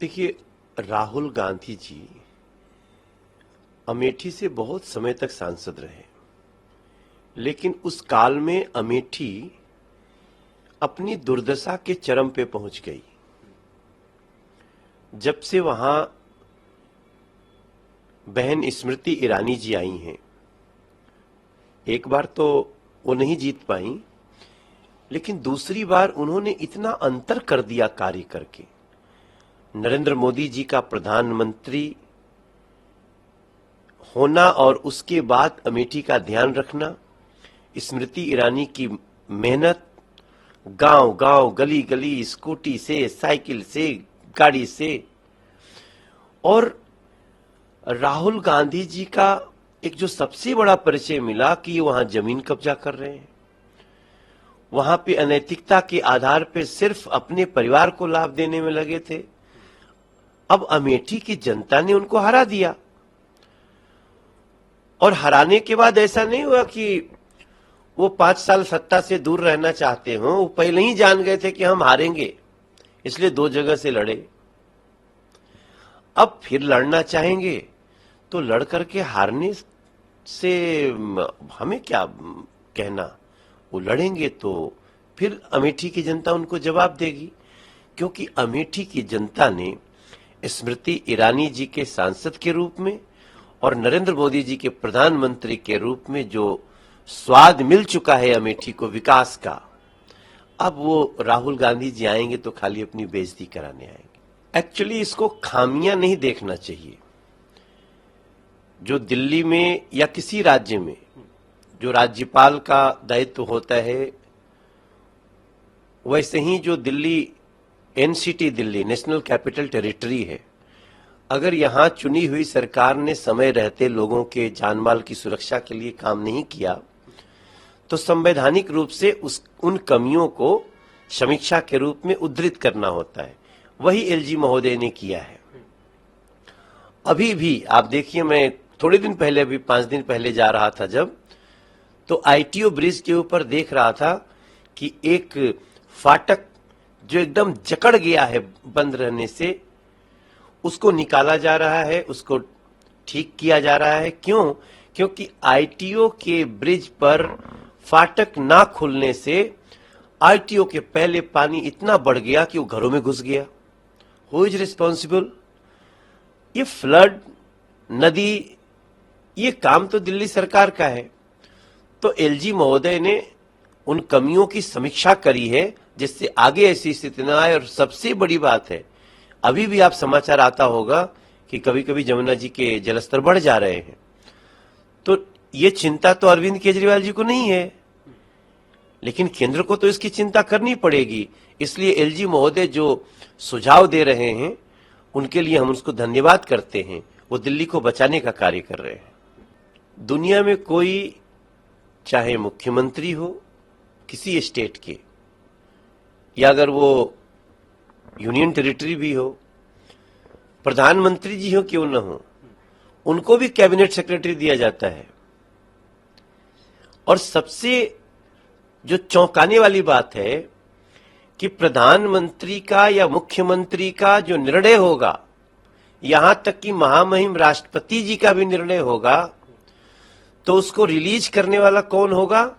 देखिए, राहुल गांधी जी अमेठी से बहुत समय तक सांसद रहे, लेकिन उस काल में अमेठी अपनी दुर्दशा के चरम पे पहुंच गई। जब से वहां बहन स्मृति ईरानी जी आई हैं, एक बार तो वो नहीं जीत पाई, लेकिन दूसरी बार उन्होंने इतना अंतर कर दिया कार्य करके। नरेंद्र मोदी जी का प्रधानमंत्री होना और उसके बाद अमेठी का ध्यान रखना, स्मृति ईरानी की मेहनत, गांव गांव गली गली स्कूटी से, साइकिल से, गाड़ी से, और राहुल गांधी जी का एक जो सबसे बड़ा परिचय मिला कि ये वहां जमीन कब्जा कर रहे हैं, वहां पे अनैतिकता के आधार पे सिर्फ अपने परिवार को लाभ देने में लगे थे। अब अमेठी की जनता ने उनको हरा दिया, और हराने के बाद ऐसा नहीं हुआ कि वो 5 साल सत्ता से दूर रहना चाहते हो, वो पहले ही जान गए थे कि हम हारेंगे, इसलिए 2 जगह से लड़े। अब फिर लड़ना चाहेंगे तो लड़ करके हारने से हमें क्या कहना, वो लड़ेंगे तो फिर अमेठी की जनता उनको जवाब देगी, क्योंकि अमेठी की जनता ने स्मृति ईरानी जी के सांसद के रूप में और नरेंद्र मोदी जी के प्रधानमंत्री के रूप में जो स्वाद मिल चुका है अमेठी को विकास का, अब वो राहुल गांधी जी आएंगे तो खाली अपनी बेइज्जती कराने आएंगे। एक्चुअली इसको खामियां नहीं देखना चाहिए। जो दिल्ली में या किसी राज्य में जो राज्यपाल का दायित्व होता है, वैसे ही जो Delhi NCT, Delhi national capital territory है, अगर यहां चुनी हुई सरकार ने समय रहते लोगों के जानमाल की सुरक्षा के लिए काम नहीं किया, तो संवैधानिक रूप से उन कमियों को समीक्षा के रूप में उद्धृत करना होता है। वही एलजी महोदय ने किया है। अभी भी आप देखिए, मैं थोड़े दिन पहले, अभी 5 दिन पहले जा रहा था जब, तो आईटीओ ब्रिज के ऊपर देख रहा था कि एक फाटक जो एकदम जकड़ गया है बंद रहने से, उसको निकाला जा रहा है, उसको ठीक किया जा रहा है। क्यों? क्योंकि आईटीओ के ब्रिज पर फाटक ना खुलने से आईटीओ के पहले पानी इतना बढ़ गया कि वो घरों में घुस गया। Who is responsible? ये फ्लड, नदी, ये काम तो दिल्ली सरकार का है। तो एलजी महोदय ने उन कमियों की समीक्षा करी है जिससे आगे ऐसी स्थिति न आए। और सबसे बड़ी बात है, अभी भी आप समाचार आता होगा कि कभी कभी जमुना जी के जलस्तर बढ़ जा रहे हैं। तो ये चिंता तो अरविंद केजरीवाल जी को नहीं है, लेकिन केंद्र को तो इसकी चिंता करनी पड़ेगी। इसलिए एलजी महोदय जो सुझाव दे रहे हैं, उनके लिए हम उसको धन्यवाद करते हैं। वो दिल्ली को बचाने का कार्य कर रहे हैं। दुनिया में कोई, चाहे मुख्यमंत्री हो किसी स्टेट के, या अगर वो यूनियन टेरिटरी भी हो, प्रधानमंत्री जी हो क्यों न हो, उनको भी कैबिनेट सेक्रेटरी दिया जाता है। और सबसे जो चौंकाने वाली बात है कि प्रधानमंत्री का या मुख्यमंत्री का जो निर्णय होगा, यहां तक कि महामहिम राष्ट्रपति जी का भी निर्णय होगा, तो उसको रिलीज करने वाला कौन होगा?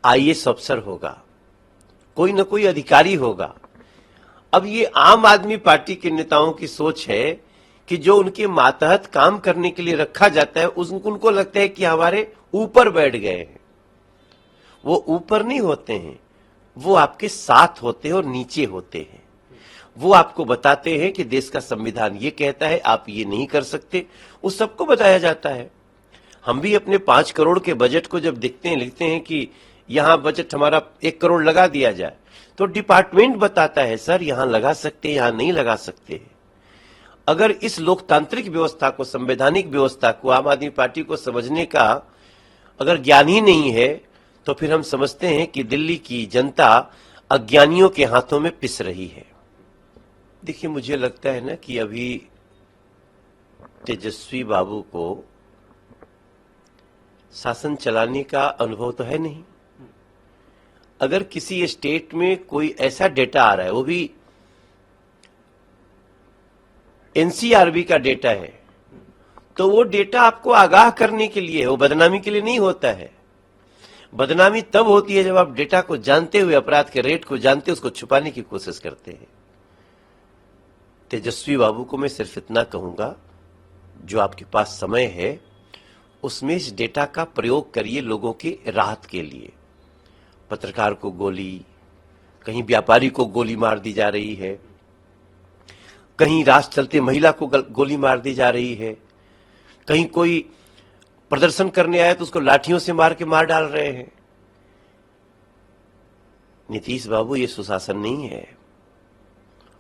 आईएएस अफसर होगा, कोई न कोई अधिकारी होगा। अब ये आम आदमी पार्टी के नेताओं की सोच है कि जो उनके मातहत काम करने के लिए रखा जाता है, उनको लगता है कि हमारे ऊपर बैठ गए हैं। वो ऊपर नहीं होते हैं, वो आपके साथ होते हैं और नीचे होते हैं। वो आपको बताते हैं कि देश का संविधान ये कहता है, आप ये नहीं कर सकते। उस सबको बताया जाता है। हम भी अपने 5 करोड़ के बजट को जब देखते हैं, लिखते हैं कि यहां बजट हमारा 1 करोड़ लगा दिया जाए, तो डिपार्टमेंट बताता है सर यहां लगा सकते हैं, यहां नहीं लगा सकते। अगर इस लोकतांत्रिक व्यवस्था को, संवैधानिक व्यवस्था को, आम आदमी पार्टी को समझने का अगर ज्ञान ही नहीं है, तो फिर हम समझते हैं कि दिल्ली की जनता अज्ञानियों के हाथों में पिस रही है। देखिए, मुझे लगता है ना कि अभी तेजस्वी बाबू को शासन चलाने का अनुभव तो है नहीं। अगर किसी स्टेट में कोई ऐसा डेटा आ रहा है, वो भी एनसीआरबी का डेटा है, तो वो डेटा आपको आगाह करने के लिए है, वो बदनामी के लिए नहीं होता है। बदनामी तब होती है जब आप डेटा को जानते हुए, अपराध के रेट को जानते, उसको छुपाने की कोशिश करते हैं। तेजस्वी बाबू को मैं सिर्फ इतना कहूंगा, जो आपके पास समय है उसमें इस डेटा का प्रयोग करिए लोगों की राहत के लिए। पत्रकार को गोली, कहीं व्यापारी को गोली मार दी जा रही है, कहीं रास्ते चलते महिला को गोली मार दी जा रही है, कहीं कोई प्रदर्शन करने आया तो उसको लाठियों से मार के मार डाल रहे हैं। नीतीश बाबू, ये सुशासन नहीं है।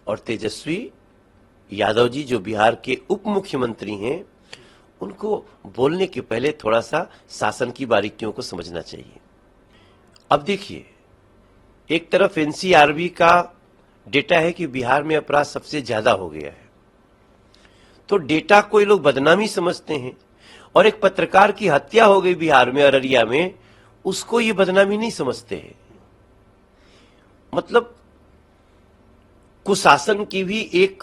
और तेजस्वी यादव जी जो बिहार के उप मुख्यमंत्री हैं, उनको बोलने के पहले थोड़ा सा शासन की बारीकियों को समझना चाहिए। अब देखिए, एक तरफ एनसीआरबी का डेटा है कि बिहार में अपराध सबसे ज्यादा हो गया है, तो डेटा को ये लोग बदनामी समझते हैं, और एक पत्रकार की हत्या हो गई बिहार में, अररिया में, उसको ये बदनामी नहीं समझते हैं। मतलब कुशासन की भी एक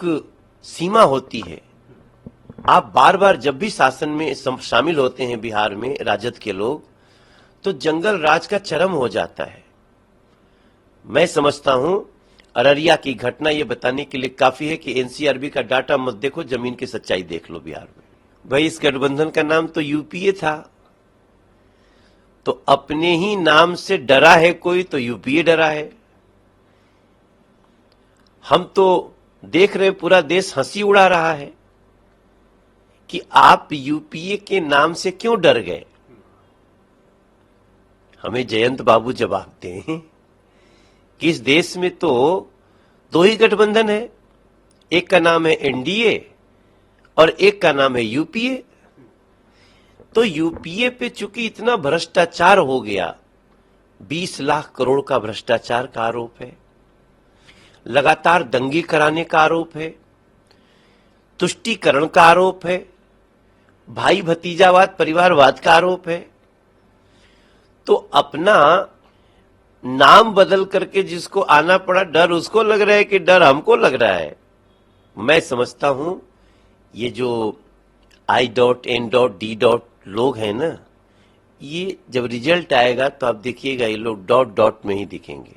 सीमा होती है। आप बार बार जब भी शासन में शामिल होते हैं बिहार में राजद के लोग, तो जंगल राज का चरम हो जाता है। मैं समझता हूं अररिया की घटना ये बताने के लिए काफी है कि एनसीआरबी का डाटा मत देखो, जमीन की सच्चाई देख लो बिहार में। भाई, इस गठबंधन का नाम तो यूपीए था, तो अपने ही नाम से डरा है कोई तो यूपीए डरा है। हम तो देख रहे हैं पूरा देश हंसी उड़ा रहा है कि आप यूपीए के नाम से क्यों डर गए। हमें जयंत बाबू जवाब दें कि इस देश में तो दो ही गठबंधन है, एक का नाम है एनडीए और एक का नाम है यूपीए। तो यूपीए पे चूंकि इतना भ्रष्टाचार हो गया, 20 लाख करोड़ का भ्रष्टाचार का आरोप है, लगातार दंगे कराने का आरोप है, तुष्टीकरण का आरोप है, भाई भतीजावाद परिवारवाद का आरोप है। तो अपना नाम बदल करके जिसको आना पड़ा, डर उसको लग रहा है कि डर हमको लग रहा है। मैं समझता हूं ये जो I.N.D. लोग हैं ना, ये जब रिजल्ट आएगा तो आप देखिएगा ये लोग डॉट डॉट में ही दिखेंगे।